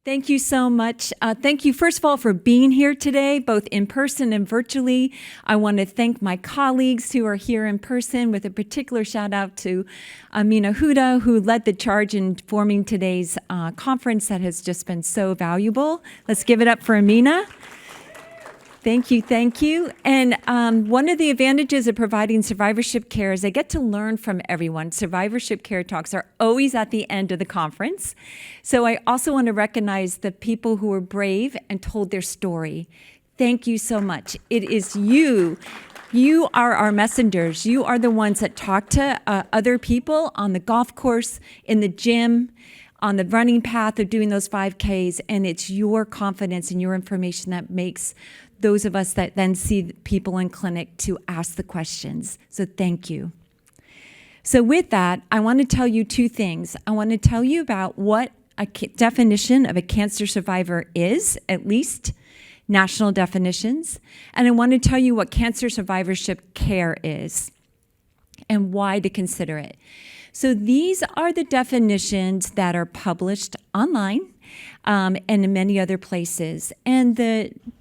Thank you so much. Thank you, first of all, for being here today, both in person and virtually. I want to thank my colleagues who are here in person, with a particular shout out to Amina Huda, who led the charge in forming today's conference that has just been so valuable. Let's give it up for Amina. Thank you, thank you. And one of the advantages of providing survivorship care is I get to learn from everyone. Survivorship care talks are always at the end of the conference. So I also want to recognize the people who were brave and told their story. Thank you so much. It is you. You are our messengers. You are the ones that talk to other people on the golf course, in the gym, on the running path of doing those 5Ks, and it's your confidence and your information that makes those of us that then see people in clinic to ask the questions. So thank you. So with that, I want to tell you two things. I want to tell you about what a definition of a cancer survivor is, at least national definitions, and I want to tell you what cancer survivorship care is and why to consider it. So these are the definitions that are published online and in many other places. And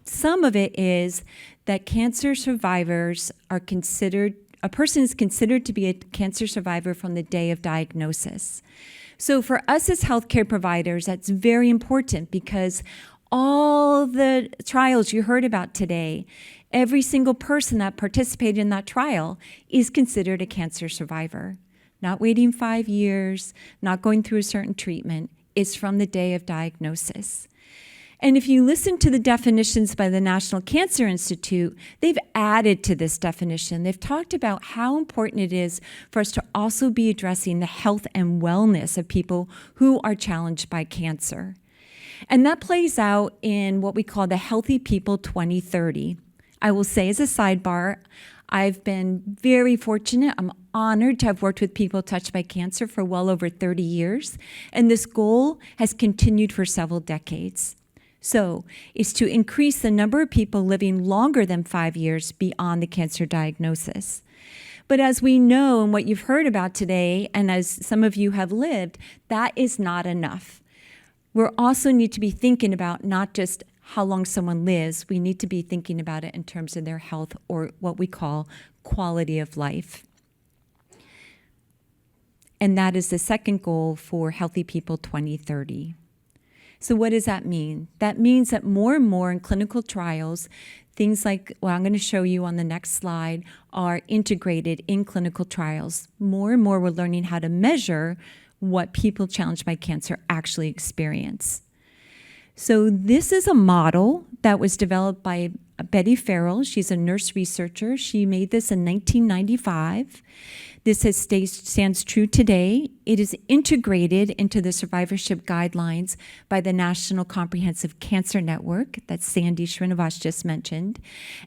some of it is that cancer survivors are considered, a person is considered to be a cancer survivor from the day of diagnosis. So for us as healthcare providers, that's very important because all the trials you heard about today, every single person that participated in that trial is considered a cancer survivor. Not waiting 5 years, not going through a certain treatment. It's from the day of diagnosis. And if you listen to the definitions by the National Cancer Institute, they've added to this definition. They've talked about how important it is for us to also be addressing the health and wellness of people who are challenged by cancer. And that plays out in what we call the Healthy People 2030. I will say as a sidebar, I've been very fortunate. I'm honored to have worked with people touched by cancer for well over 30 years, and this goal has continued for several decades. So it's to increase the number of people living longer than 5 years beyond the cancer diagnosis. But as we know and what you've heard about today, and as some of you have lived, that is not enough. We also need to be thinking about not just how long someone lives, we need to be thinking about it in terms of their health, or what we call quality of life. And that is the second goal for Healthy People 2030. So what does that mean? That means that more and more in clinical trials, things like what I'm going to show you on the next slide are integrated in clinical trials. More and more we're learning how to measure what people challenged by cancer actually experience. So this is a model that was developed by Betty Farrell. She's a nurse researcher. She made this in 1995. This stands true today. It is integrated into the survivorship guidelines by the National Comprehensive Cancer Network that Sandy Srinivas just mentioned.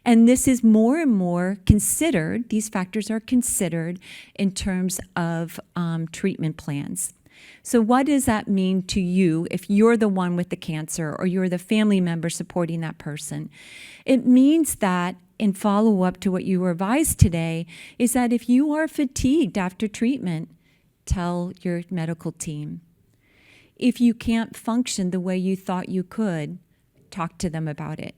And this is more and more considered, these factors are considered in terms of treatment plans. So what does that mean to you if you're the one with the cancer or you're the family member supporting that person? It means that, in follow-up to what you were advised today, is that if you are fatigued after treatment, tell your medical team. If you can't function the way you thought you could, talk to them about it.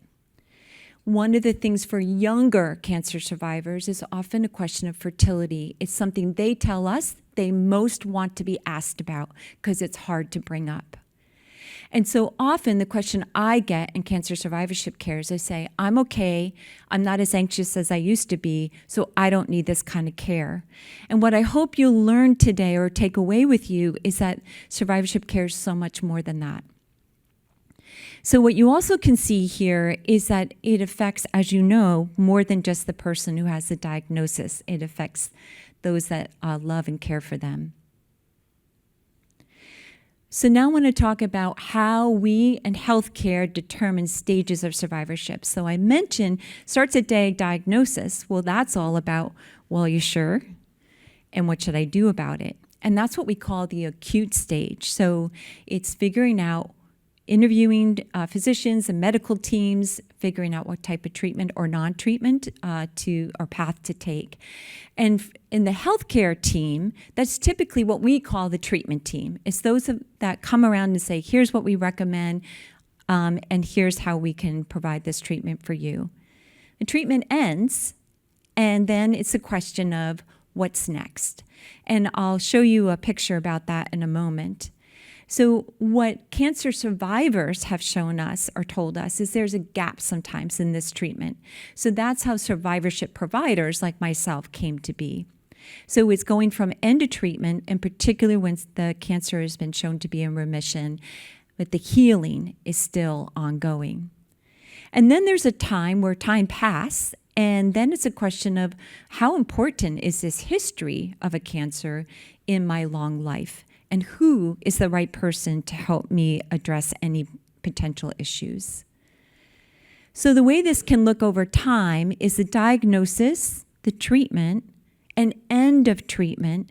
One of the things for younger cancer survivors is often a question of fertility. It's something they tell us they most want to be asked about because it's hard to bring up. And so often the question I get in cancer survivorship care is I say, I'm okay, I'm not as anxious as I used to be, so I don't need this kind of care. And what I hope you'll learn today or take away with you is that survivorship care is so much more than that. So what you also can see here is that it affects, as you know, more than just the person who has the diagnosis. It affects those that love and care for them. So now I want to talk about how we in healthcare determine stages of survivorship. So I mentioned starts at day of diagnosis. Well, that's all about, well, are you sure? And what should I do about it? And that's what we call the acute stage. So it's figuring out, interviewing physicians and medical teams, figuring out what type of treatment or non-treatment or path to take. And in the healthcare team, that's typically what we call the treatment team. It's those that come around and say, here's what we recommend, and here's how we can provide this treatment for you. The treatment ends, and then it's a question of what's next. And I'll show you a picture about that in a moment. So what cancer survivors have shown us or told us is there's a gap sometimes in this treatment. So that's how survivorship providers like myself came to be. So it's going from end of treatment, in particular when the cancer has been shown to be in remission, but the healing is still ongoing. And then there's a time where time passes, and then it's a question of how important is this history of a cancer in my long life? And who is the right person to help me address any potential issues? So the way this can look over time is the diagnosis, the treatment, an end of treatment,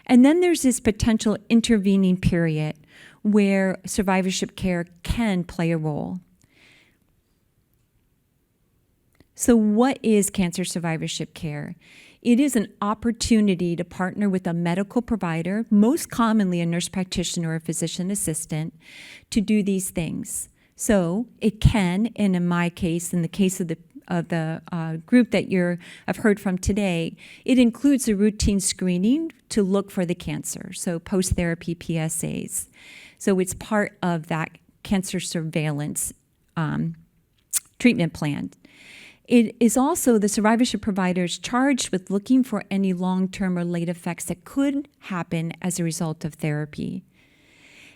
and then there's this potential intervening period where survivorship care can play a role. So what is cancer survivorship care? It is an opportunity to partner with a medical provider, most commonly a nurse practitioner or a physician assistant, to do these things. So it can, and in my case, in the case of the group that I've heard from today, it includes a routine screening to look for the cancer, so post-therapy PSAs. So it's part of that cancer surveillance treatment plan. It is also the survivorship providers charged with looking for any long-term or late effects that could happen as a result of therapy.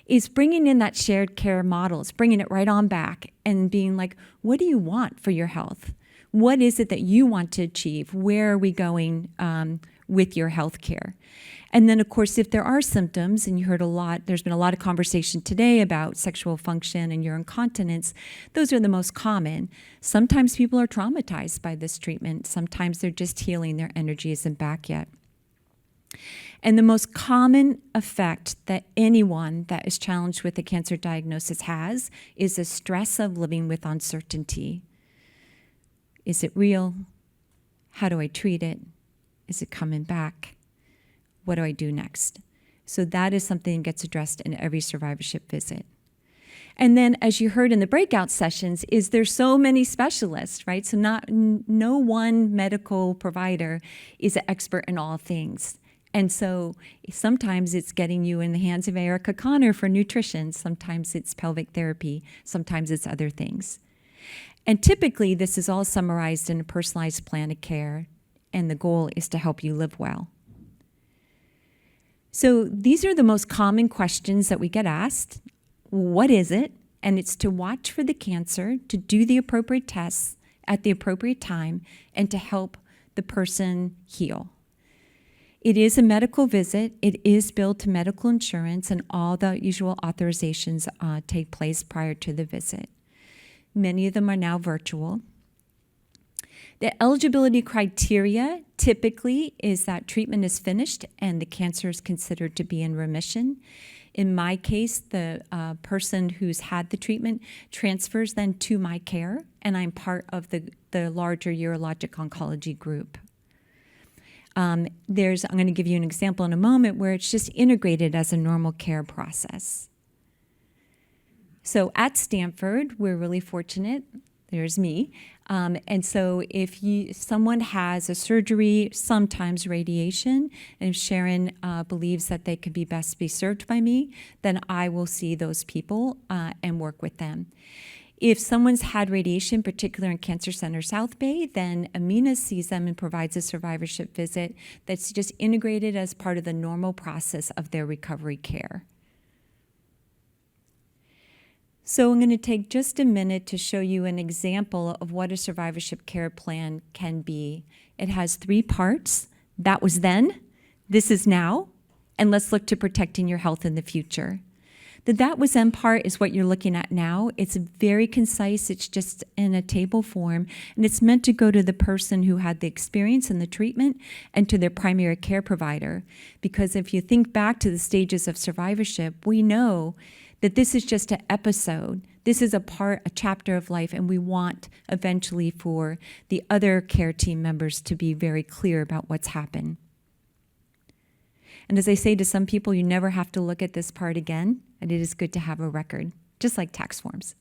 It's bringing in that shared care model. It's bringing it right on back and being like, what do you want for your health? What is it that you want to achieve? Where are we going with your health care? And then, of course, if there are symptoms, and you heard there's been a lot of conversation today about sexual function and urine incontinence, those are the most common. Sometimes people are traumatized by this treatment. Sometimes they're just healing, their energy isn't back yet. And the most common effect that anyone that is challenged with a cancer diagnosis has is the stress of living with uncertainty. Is it real? How do I treat it? Is it coming back? What do I do next? So that is something that gets addressed in every survivorship visit. And then, as you heard in the breakout sessions, there's so many specialists, right? So no one medical provider is an expert in all things. And so sometimes it's getting you in the hands of Erica Connor for nutrition. Sometimes it's pelvic therapy. Sometimes it's other things. And typically, this is all summarized in a personalized plan of care, and the goal is to help you live well. So these are the most common questions that we get asked. What is it? And it's to watch for the cancer, to do the appropriate tests at the appropriate time, and to help the person heal. It is a medical visit. It is billed to medical insurance, and all the usual authorizations take place prior to the visit. Many of them are now virtual. The eligibility criteria typically is that treatment is finished and the cancer is considered to be in remission. In my case, the person who's had the treatment transfers then to my care, and I'm part of the larger urologic oncology group. I'm going to give you an example in a moment where it's just integrated as a normal care process. So at Stanford, we're really fortunate. There's me. And so if someone has a surgery, sometimes radiation, and if Sharon believes that they could best be served by me, then I will see those people and work with them. If someone's had radiation, particularly in Cancer Center South Bay, then Amina sees them and provides a survivorship visit that's just integrated as part of the normal process of their recovery care. So I'm going to take just a minute to show you an example of what a survivorship care plan can be. It has 3 parts. That was then, this is now, and let's look to protecting your health in the future. The that was then part is what you're looking at now. It's very concise. It's just in a table form, and it's meant to go to the person who had the experience in the treatment and to their primary care provider. Because if you think back to the stages of survivorship, we know that this is just an episode. This is a chapter of life, and we want eventually for the other care team members to be very clear about what's happened. And as I say to some people, you never have to look at this part again, and it is good to have a record, just like tax forms.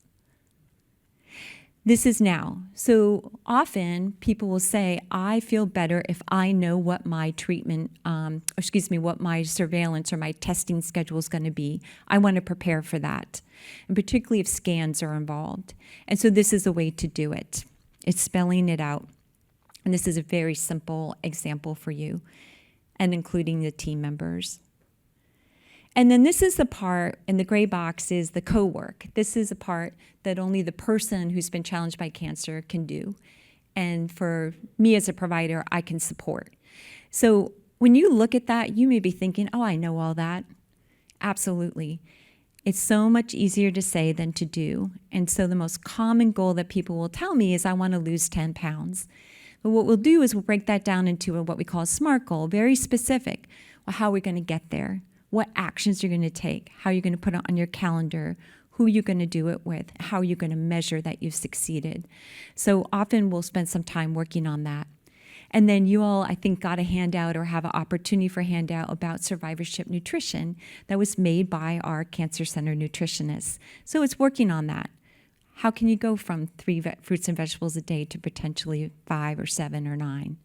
This is now. So often people will say, I feel better if I know what my treatment, what my surveillance or my testing schedule is going to be. I want to prepare for that, and particularly if scans are involved. And so this is a way to do it. It's spelling it out. And this is a very simple example for you, and including the team members. And then this is the part, in the gray box is the co-work. This is a part that only the person who's been challenged by cancer can do. And for me as a provider, I can support. So when you look at that, you may be thinking, oh, I know all that. Absolutely. It's so much easier to say than to do. And so the most common goal that people will tell me is I want to lose 10 pounds. But what we'll do is we'll break that down into what we call a SMART goal, very specific. Well, how are we going to get there? What actions you're going to take, how you're going to put it on your calendar, who you're going to do it with, how you're going to measure that you've succeeded. So often we'll spend some time working on that. And then you all, I think, got a handout or have an opportunity for a handout about survivorship nutrition that was made by our Cancer Center nutritionists. So it's working on that. How can you go from 3 fruits and vegetables a day to potentially 5 or 7 or 9?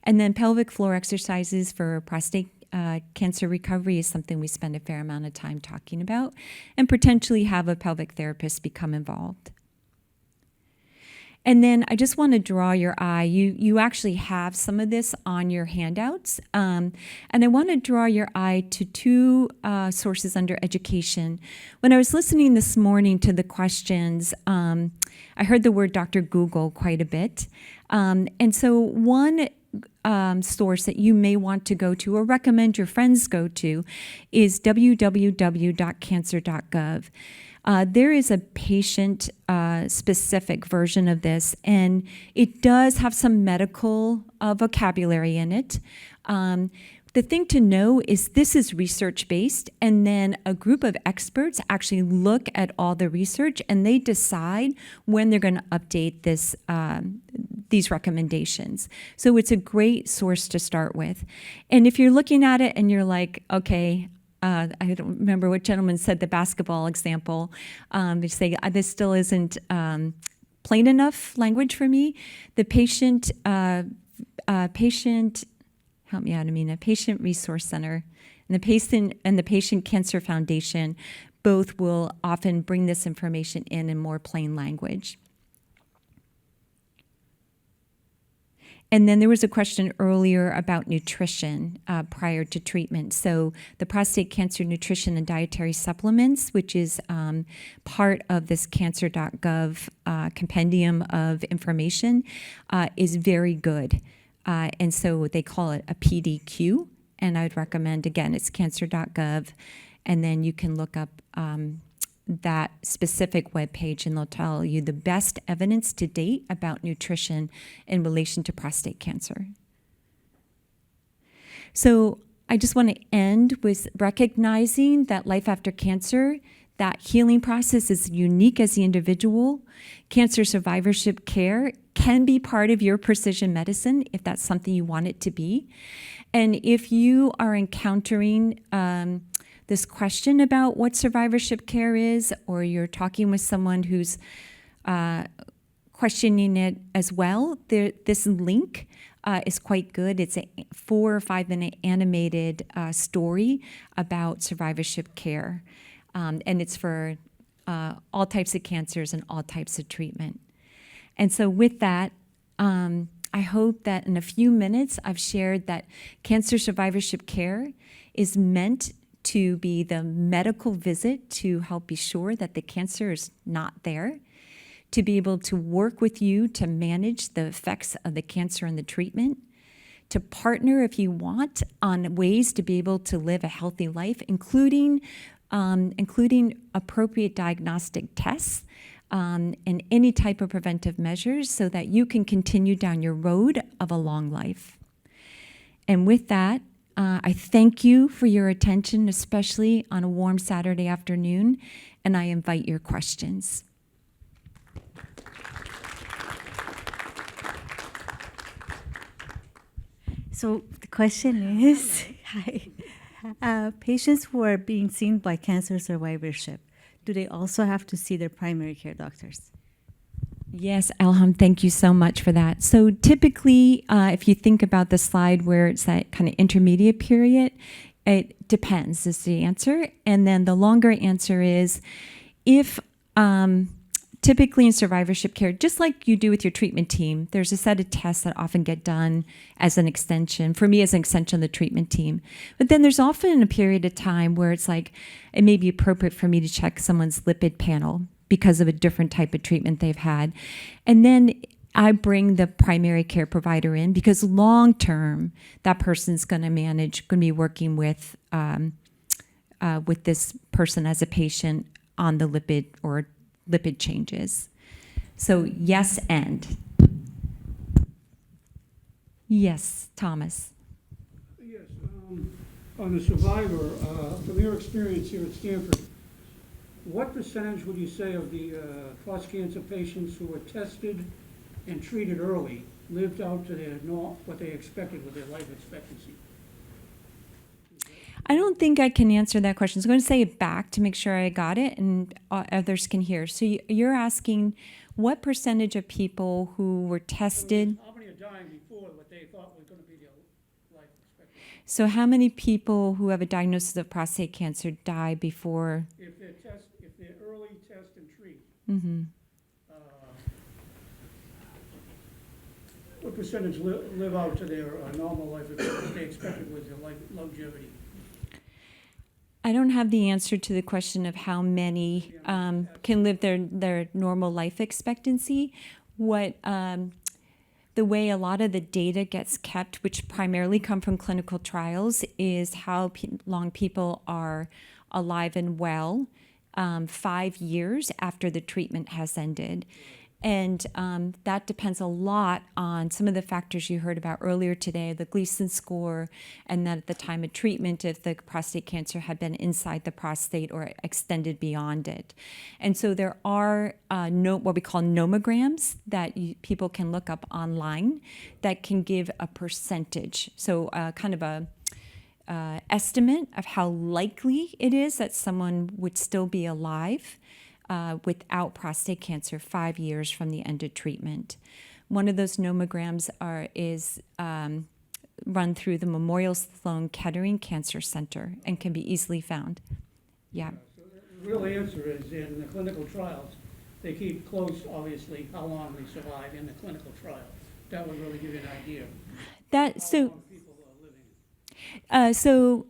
And then pelvic floor exercises for prostate cancer recovery is something we spend a fair amount of time talking about, and potentially have a pelvic therapist become involved. And then I just want to draw your eye. You actually have some of this on your handouts, and I want to draw your eye to 2 sources under education. When I was listening this morning to the questions, I heard the word Dr. Google quite a bit, and so one source that you may want to go to or recommend your friends go to is www.cancer.gov. There is a patient-specific version of this, and it does have some medical vocabulary in it. The thing to know is this is research-based, and then a group of experts actually look at all the research, and they decide when they're going to update these recommendations. So it's a great source to start with. And if you're looking at it and you're like, okay, I don't remember what gentleman said the basketball example. They say, this still isn't plain enough language for me. The patient, help me out, Amina, Patient Resource Center and the Patient Cancer Foundation both will often bring this information in more plain language. And then there was a question earlier about nutrition prior to treatment. So the prostate cancer nutrition and dietary supplements, which is part of this cancer.gov compendium of information, is very good. And so they call it a PDQ. And I would recommend, again, it's cancer.gov. And then you can look up that specific webpage, and they'll tell you the best evidence to date about nutrition in relation to prostate cancer. So I just want to end with recognizing that life after cancer, that healing process is unique as the individual. Cancer survivorship care can be part of your precision medicine if that's something you want it to be. And if you are encountering this question about what survivorship care is, or you're talking with someone who's questioning it as well, this link is quite good. It's a 4 or 5 minute animated story about survivorship care. And it's for all types of cancers and all types of treatment. And so with that, I hope that in a few minutes I've shared that cancer survivorship care is meant to be the medical visit to help be sure that the cancer is not there, to be able to work with you to manage the effects of the cancer and the treatment, to partner if you want on ways to be able to live a healthy life, including appropriate diagnostic tests and any type of preventive measures so that you can continue down your road of a long life. And with that, I thank you for your attention, especially on a warm Saturday afternoon, and I invite your questions. So the question is, patients who are being seen by cancer survivorship, do they also have to see their primary care doctors? Yes, Elham, thank you so much for that. So typically, if you think about the slide where it's that kind of intermediate period, it depends is the answer. And then the longer answer is if typically in survivorship care, just like you do with your treatment team, there's a set of tests that often get done as an extension, for me as an extension of the treatment team. But then there's often a period of time where it's like, it may be appropriate for me to check someone's lipid panel because of a different type of treatment they've had. And then I bring the primary care provider in because long term, that person's going to be working with this person as a patient on the lipid changes. So yes, and. Yes, Thomas. Yes, on the survivor, from your experience here at Stanford, what percentage would you say of the prostate cancer patients who were tested and treated early lived out to what they expected with their life expectancy? I don't think I can answer that question. So I'm going to say it back to make sure I got it and others can hear. So you're asking what percentage of people who were tested? How many are dying before what they thought was going to be their life expectancy? So how many people who have a diagnosis of prostate cancer die before? If they're early test and treat, what percentage live out to their normal life expectancy, what they expected was their life longevity? I don't have the answer to the question of how many can live their normal life expectancy. The way a lot of the data gets kept, which primarily come from clinical trials, is how long people are alive and well 5 years after the treatment has ended. And that depends a lot on some of the factors you heard about earlier today, the Gleason score, and that at the time of treatment, if the prostate cancer had been inside the prostate or extended beyond it. And so there are what we call nomograms that people can look up online that can give a percentage. So kind of a estimate of how likely it is that someone would still be alive without prostate cancer 5 years from the end of treatment. One of those nomograms is run through the Memorial Sloan Kettering Cancer Center and can be easily found. Yeah. So the real answer is in the clinical trials, they keep close, obviously, how long they survive in the clinical trial. That would really give you an idea of how long people are living. So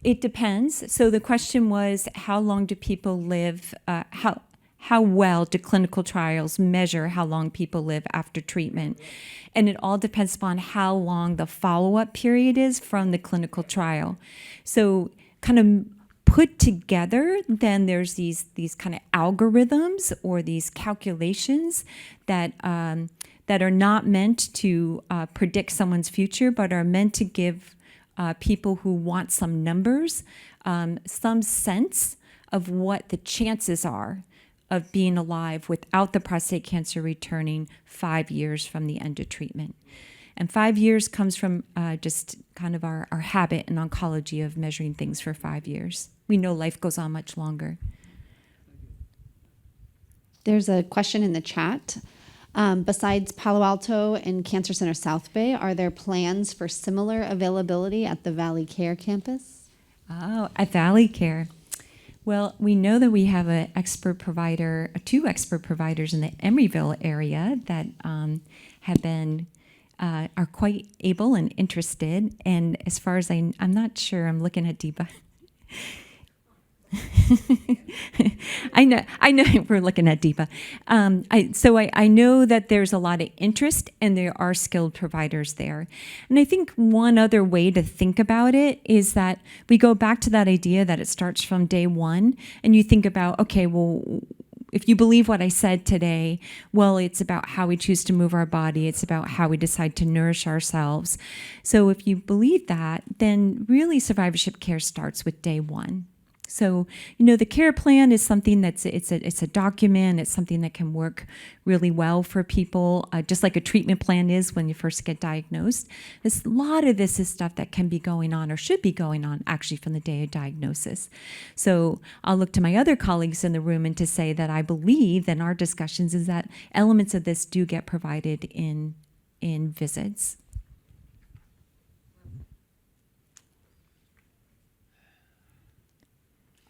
it depends. So the question was, how long do people live? How well do clinical trials measure how long people live after treatment? And it all depends upon how long the follow-up period is from the clinical trial. So kind of put together, then there's these kind of algorithms or these calculations that are not meant to predict someone's future, but are meant to give people who want some numbers, some sense of what the chances are of being alive without the prostate cancer returning 5 years from the end of treatment. And 5 years comes from just kind of our habit in oncology of measuring things for 5 years. We know life goes on much longer. There's a question in the chat. Besides Palo Alto and Cancer Center South Bay, are there plans for similar availability at the Valley Care campus? Oh, at Valley Care. Well, we know that we have two expert providers in the Emeryville area that have been are quite able and interested. And as far as I'm not sure. I'm looking at Deepa. I know we're looking at Deepa. I know that there's a lot of interest and there are skilled providers there. And I think one other way to think about it is that we go back to that idea that it starts from day one and you think about, okay, well, if you believe what I said today, well, it's about how we choose to move our body. It's about how we decide to nourish ourselves. So if you believe that, then really survivorship care starts with day one. So, the care plan is something it's a document. It's something that can work really well for people, just like a treatment plan is when you first get diagnosed. A lot of this is stuff that can be going on or should be going on actually from the day of diagnosis. So I'll look to my other colleagues in the room and to say that I believe that in our discussions is that elements of this do get provided in visits.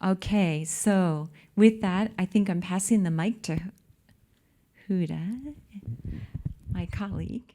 Okay, so with that, I think I'm passing the mic to Huda, my colleague.